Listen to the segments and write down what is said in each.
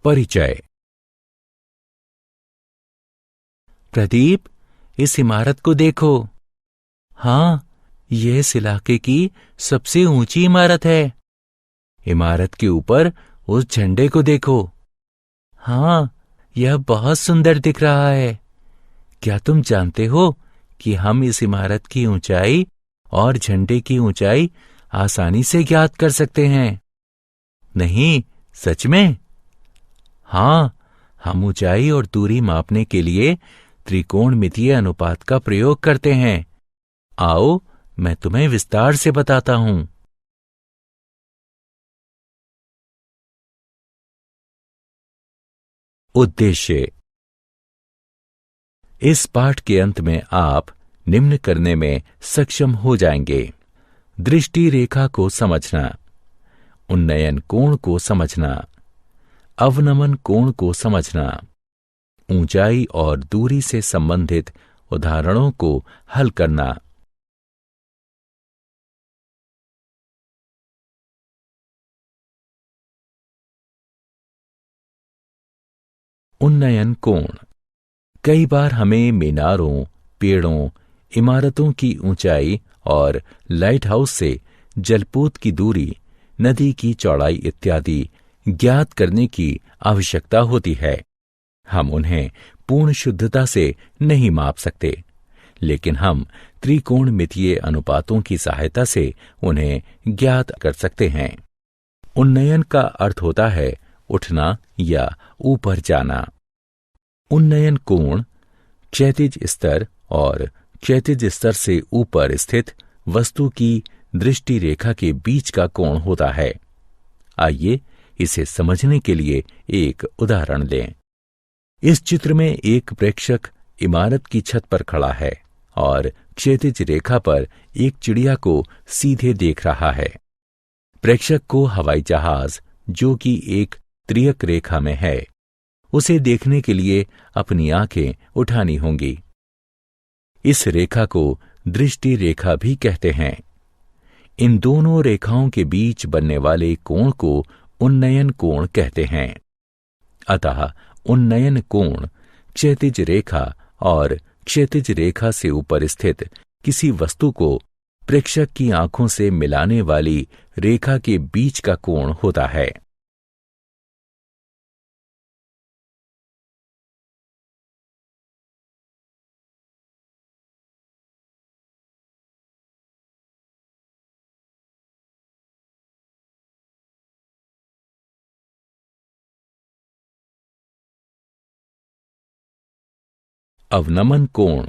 परिचय। प्रदीप, इस इमारत को देखो। हाँ, यह इस इलाके की सबसे ऊंची इमारत है। इमारत के ऊपर उस झंडे को देखो। हाँ, यह बहुत सुंदर दिख रहा है। क्या तुम जानते हो कि हम इस इमारत की ऊंचाई और झंडे की ऊंचाई आसानी से ज्ञात कर सकते हैं? नहीं, सच में? हाँ, हम ऊंचाई और दूरी मापने के लिए त्रिकोणमितीय अनुपात का प्रयोग करते हैं। आओ, मैं तुम्हें विस्तार से बताता हूं। उद्देश्य। इस पाठ के अंत में आप निम्न करने में सक्षम हो जाएंगे: दृष्टि रेखा को समझना, उन्नयन कोण को समझना, अवनमन कोण को समझना, ऊंचाई और दूरी से संबंधित उदाहरणों को हल करना। उन्नयन कोण। कई बार हमें मीनारों, पेड़ों, इमारतों की ऊंचाई और लाइट हाउस से जलपोत की दूरी, नदी की चौड़ाई इत्यादि ज्ञात करने की आवश्यकता होती है। हम उन्हें पूर्ण शुद्धता से नहीं माप सकते, लेकिन हम त्रिकोणमितीय अनुपातों की सहायता से उन्हें ज्ञात कर सकते हैं। उन्नयन का अर्थ होता है उठना या ऊपर जाना। उन्नयन कोण क्षैतिज स्तर और क्षैतिज स्तर से ऊपर स्थित वस्तु की दृष्टि रेखा के बीच का कोण होता है। आइए इसे समझने के लिए एक उदाहरण लें। इस चित्र में एक प्रेक्षक इमारत की छत पर खड़ा है और क्षैतिज रेखा पर एक चिड़िया को सीधे देख रहा है। प्रेक्षक को हवाई जहाज, जो कि एक त्रियक रेखा में है, उसे देखने के लिए अपनी आंखें उठानी होंगी। इस रेखा को दृष्टि रेखा भी कहते हैं। इन दोनों रेखाओं के बीच बनने वाले कोण को उन्नयन कोण कहते हैं। अतः उन्नयन कोण क्षैतिज रेखा और क्षैतिज रेखा से ऊपर स्थित किसी वस्तु को प्रेक्षक की आंखों से मिलाने वाली रेखा के बीच का कोण होता है। अवनमन कोण।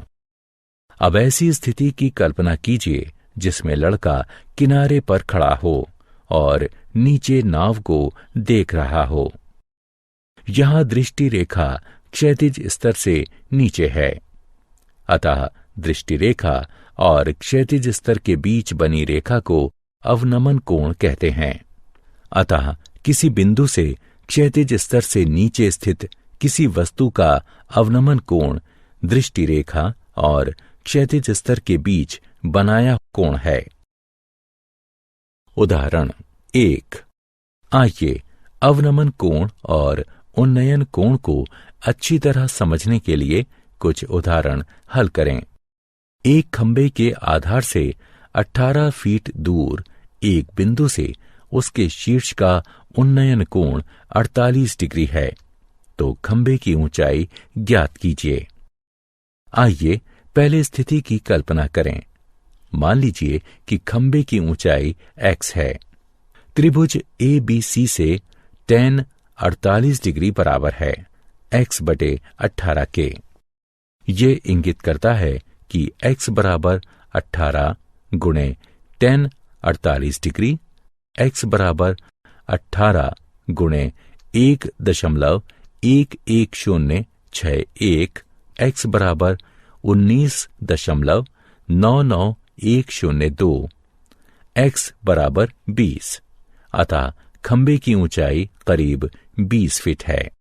अब ऐसी स्थिति की कल्पना कीजिए जिसमें लड़का किनारे पर खड़ा हो और नीचे नाव को देख रहा हो। यहां दृष्टि रेखा क्षैतिज स्तर से नीचे है, अतः दृष्टि रेखा और क्षैतिज स्तर के बीच बनी रेखा को अवनमन कोण कहते हैं। अतः किसी बिंदु से क्षैतिज स्तर से नीचे स्थित किसी वस्तु का अवनमन कोण दृष्टि रेखा और क्षैतिज स्तर के बीच बनाया कोण है। उदाहरण 1। आइए अवनमन कोण और उन्नयन कोण को अच्छी तरह समझने के लिए कुछ उदाहरण हल करें। एक खंबे के आधार से 18 फीट दूर एक बिंदु से उसके शीर्ष का उन्नयन कोण 48 डिग्री है, तो खंबे की ऊंचाई ज्ञात कीजिए। आइए पहले स्थिति की कल्पना करें। मान लीजिए कि खंबे की ऊंचाई x है। त्रिभुज ABC से tan 48 डिग्री बराबर है x/18 के। ये इंगित करता है कि x बराबर 18 गुणे tan 48 डिग्री, x बराबर 18 गुणे 1.11061, x बराबर 19.99102, x बराबर 20। अतः खंबे की ऊंचाई करीब 20 फीट है।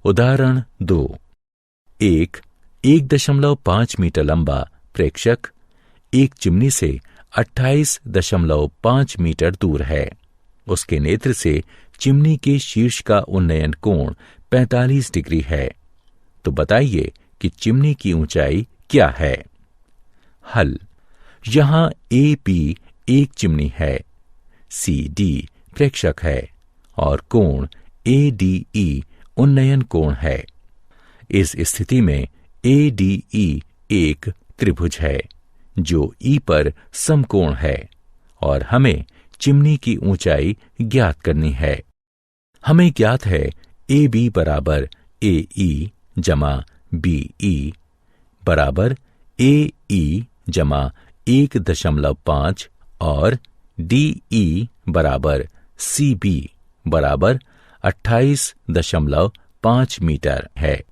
उदाहरण 2। एक 1.5 मीटर लंबा प्रेक्षक एक चिमनी से 28.5 मीटर दूर है। उसके नेत्र से चिमनी के शीर्ष का उन्नयन कोण 45 डिग्री है। तो बताइए कि चिमनी की ऊंचाई क्या है। हल। यहां ए पी एक चिमनी है, सी डी प्रेक्षक है और कोण ए डी ई उन्नयन कोण है। इस स्थिति में ए डी ई एक त्रिभुज है जो ई पर समकोण है और हमें चिमनी की ऊंचाई ज्ञात करनी है। हमें ज्ञात है ए बी बराबर ए ई जमा बी ई बराबर ए ई जमा 1.5 और डी ई बराबर सी बी बराबर 28.5 मीटर है।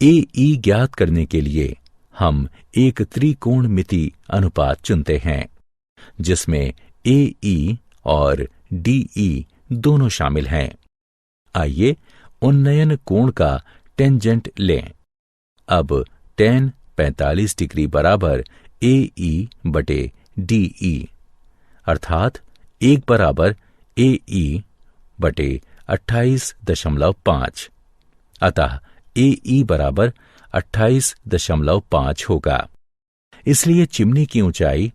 ए ई ज्ञात करने के लिए हम एक त्रिकोणमिति अनुपात चुनते हैं जिसमें ए ई और डी ई दोनों शामिल हैं। आइए उन्नयन कोण का टेंजेंट लें। अब tan 45 डिग्री बराबर ए ई बटे डी ई अर्थात 1 बराबर ए ई बटे 28.5। अतः ए ई बराबर 28.5 होगा। इसलिए चिमनी की ऊंचाई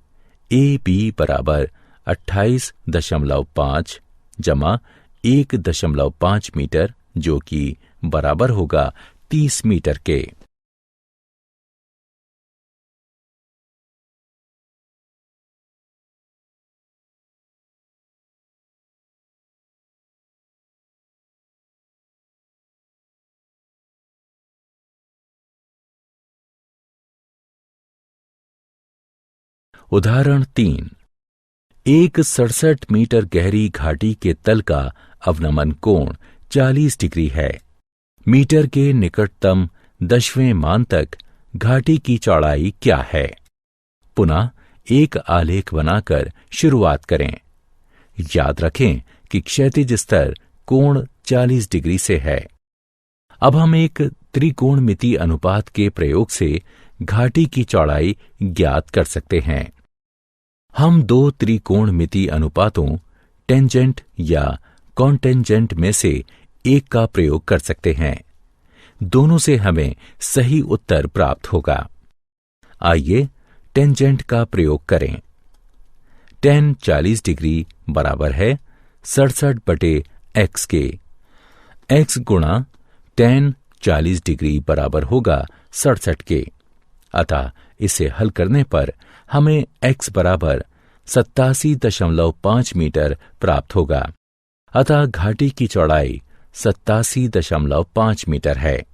ए बी बराबर 28.5 जमा 1.5 मीटर जो कि बराबर होगा 30 मीटर के। उदाहरण 3। एक 67 मीटर गहरी घाटी के तल का अवनमन कोण 40 डिग्री है। मीटर के निकटतम 10वें मान तक घाटी की चौड़ाई क्या है। पुनः एक आलेख बनाकर शुरुआत करें। याद रखें कि क्षैतिज स्तर कोण 40 डिग्री से है। अब हम एक त्रिकोणमिति अनुपात के प्रयोग से घाटी की चौड़ाई ज्ञात कर सकते हैं। हम दो त्रिकोणमिति अनुपातों टेंजेंट या कॉन्टेंजेंट में से एक का प्रयोग कर सकते हैं। दोनों से हमें सही उत्तर प्राप्त होगा। आइए टेंजेंट का प्रयोग करें। tan 40 डिग्री बराबर है 67 बटे x के। x गुणा tan 40 डिग्री बराबर होगा 67 के। अतः इसे हल करने पर हमें x बराबर 87.5 मीटर प्राप्त होगा। अतः घाटी की चौड़ाई 87.5 मीटर है।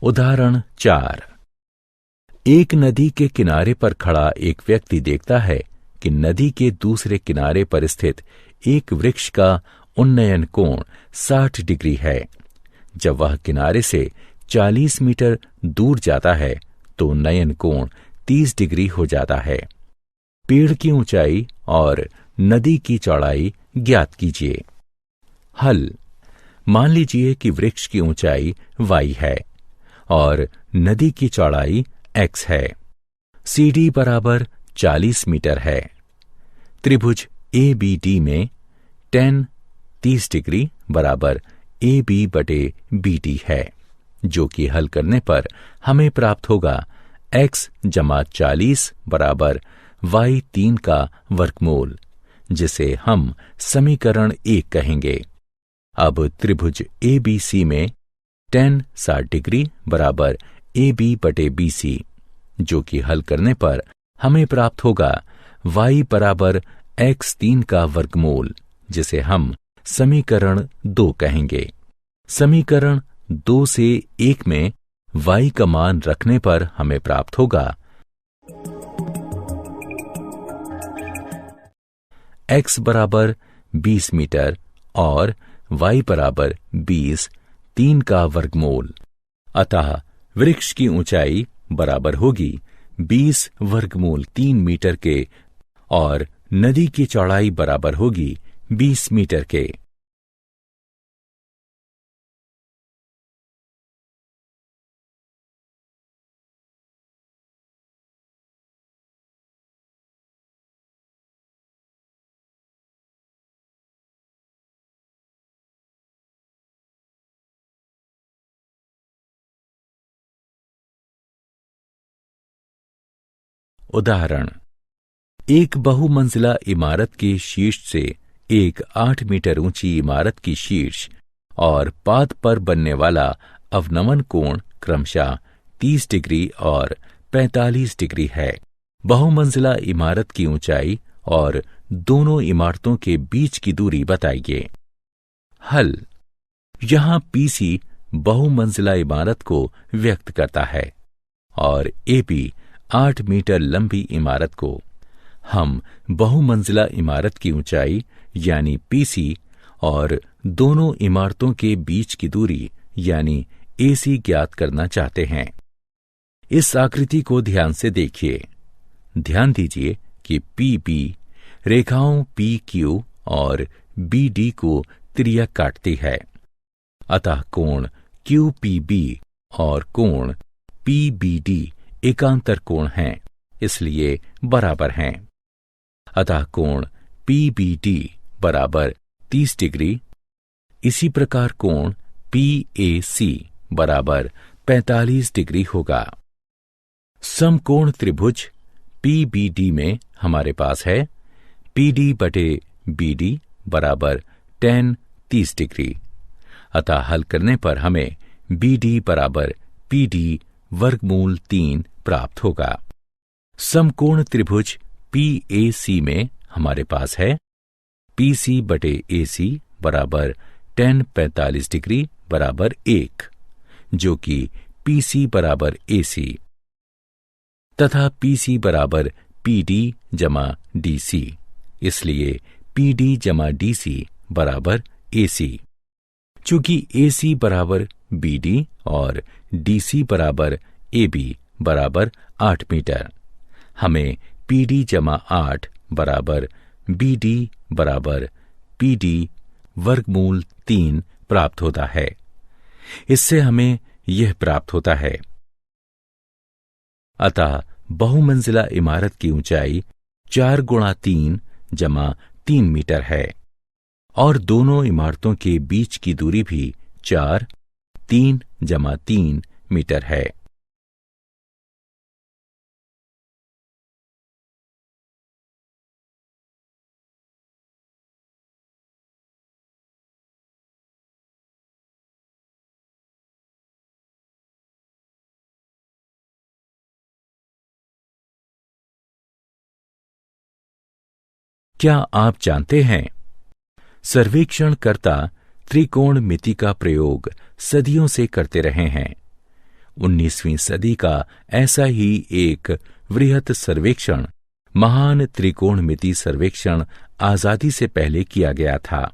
उदाहरण 4। एक नदी के किनारे पर खड़ा एक व्यक्ति देखता है कि नदी के दूसरे किनारे पर स्थित एक वृक्ष का उन्नयन कोण 60 डिग्री है। जब वह किनारे से 40 मीटर दूर जाता है तो उन्नयन कोण 30 डिग्री हो जाता है। पेड़ की ऊंचाई और नदी की चौड़ाई ज्ञात कीजिए। हल। मान लीजिए कि वृक्ष की ऊंचाई y है और नदी की चौड़ाई x है। CD बराबर 40 मीटर है। त्रिभुज ABD में tan 30 डिग्री बराबर AB बटे BD है, जो कि हल करने पर हमें प्राप्त होगा x जमा 40 बराबर y3 का वर्गमूल, जिसे हम समीकरण 1 कहेंगे। अब त्रिभुज ABC में tan 60 डिग्री बराबर AB बटे BC, जो कि हल करने पर हमें प्राप्त होगा y बराबर x3 का वर्गमूल, जिसे हम समीकरण 2 कहेंगे। समीकरण 2 से 1 में y का मान रखने पर हमें प्राप्त होगा x बराबर 20 मीटर और y बराबर 20, 3 का वर्गमूल। अतः वृक्ष की ऊंचाई बराबर होगी 20 वर्गमूल 3 मीटर के और नदी की चौड़ाई बराबर होगी 20 मीटर के। उदाहरण, एक बहुमंजिला इमारत के शीर्ष से एक 8 मीटर ऊंची इमारत की शीर्ष और पाद पर बनने वाला अवनमन कोण क्रमशः 30 डिग्री और 45 डिग्री है। बहुमंजिला इमारत की ऊंचाई और दोनों इमारतों के बीच की दूरी बताइए। हल। यहां पीसी बहुमंजिला इमारत को व्यक्त करता है और एपी 8 मीटर लंबी इमारत को। हम बहुमंजिला इमारत की ऊंचाई यानी पीसी और दोनों इमारतों के बीच की दूरी यानी एसी ज्ञात करना चाहते हैं। इस आकृति को ध्यान से देखिए। ध्यान दीजिए कि पीबी रेखाओं पीक्यू और बीडी को त्रिज्या काटती है। अतः कोण क्यूपीबी और कोण पीबीडी एकांतर कोण हैं, इसलिए बराबर हैं। अतः कोण पीबीडी बराबर 30 डिग्री। इसी प्रकार कोण पीएसी बराबर 45 डिग्री होगा। समकोण त्रिभुज पीबीडी में हमारे पास है पीडी बटे बीडी बराबर tan 30 डिग्री। अतः हल करने पर हमें बीडी बराबर पीडी वर्गमूल 3 प्राप्त होगा। समकोण त्रिभुज पीएसी में हमारे पास है पीसी बटे एसी बराबर tan 45 डिग्री बराबर 1, जो कि पीसी बराबर एसी तथा पीसी बराबर पीडी जमा डीसी, इसलिए पीडी जमा डीसी बराबर एसी। चूंकि एसी बराबर बीडी और डीसी बराबर एबी बराबर 8 मीटर, हमें पीडी जमा 8 बराबर बीडी बराबर पीडी वर्गमूल 3 प्राप्त होता है। इससे हमें यह प्राप्त होता है। अतः बहुमंजिला इमारत की ऊंचाई 4 गुणा 3 जमा 3 मीटर है और दोनों इमारतों के बीच की दूरी भी 4, 3 जमा 3 मीटर है। क्या आप जानते हैं, सर्वेक्षणकर्ता त्रिकोणमिति का प्रयोग सदियों से करते रहे हैं। 19वीं सदी का ऐसा ही एक वृहत सर्वेक्षण महान त्रिकोणमिति सर्वेक्षण आजादी से पहले किया गया था,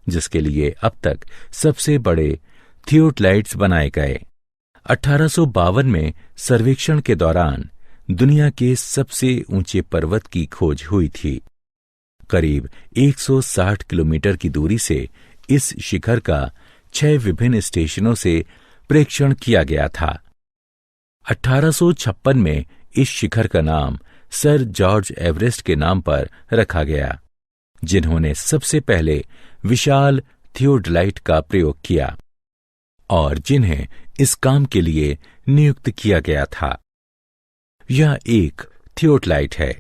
जिसके लिए अब तक सबसे बड़े थियोडलाइट्स बनाए गए। 1852 में सर्वेक्षण के दौरान दुनिया के सबसे ऊंचे पर्वत की खोज हुई थी। करीब 160 किलोमीटर की दूरी से इस शिखर का 6 विभिन्न स्टेशनों से प्रेक्षण किया गया था। 1856 में इस शिखर का नाम सर जॉर्ज एवरेस्ट के नाम पर रखा गया, जिन्होंने सबसे पहले विशाल थियोडलाइट का प्रयोग किया और जिन्हें इस काम के लिए नियुक्त किया गया था। यह एक थियोडलाइट है,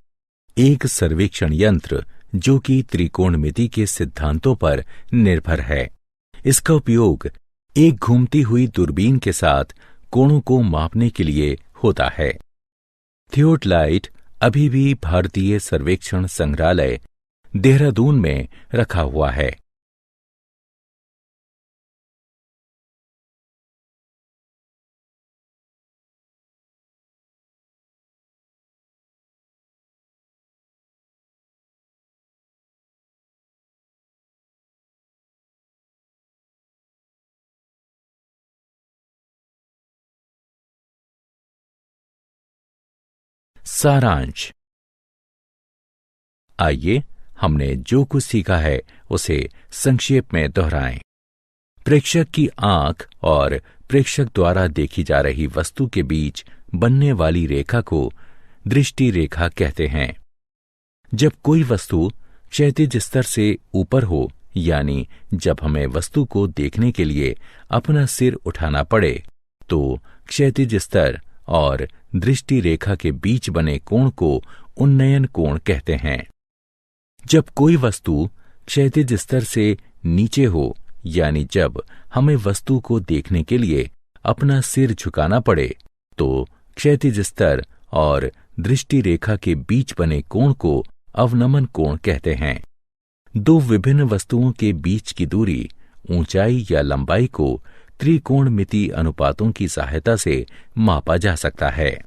एक सर्वेक्षण यंत्र जो कि त्रिकोणमिति के सिद्धांतों पर निर्भर है। इसका उपयोग एक घूमती हुई दूरबीन के साथ कोणों को मापने के लिए होता है। थियोडलाइट अभी भी भारतीय सर्वेक्षण संग्रहालय, देहरादून में रखा हुआ है। सारांश। आइए हमने जो कुछ सीखा है उसे संक्षेप में दोहराएं। प्रेक्षक की आंख और प्रेक्षक द्वारा देखी जा रही वस्तु के बीच बनने वाली रेखा को दृष्टि रेखा कहते हैं। जब कोई वस्तु क्षैतिज स्तर से ऊपर हो, यानी जब हमें वस्तु को देखने के लिए अपना सिर उठाना पड़े, तो क्षैतिज स्तर और दृष्टि रेखा के बीच बने कोण को उन्नयन कोण कहते हैं। जब कोई वस्तु क्षैतिज स्तर से नीचे हो, यानी जब हमें वस्तु को देखने के लिए अपना सिर झुकाना पड़े, तो क्षैतिज स्तर और दृष्टि रेखा के बीच बने कोण को अवनमन कोण कहते हैं। दो विभिन्न वस्तुओं के बीच की दूरी, ऊंचाई या लंबाई को त्रिकोणमिति अनुपातों की सहायता से मापा जा सकता है।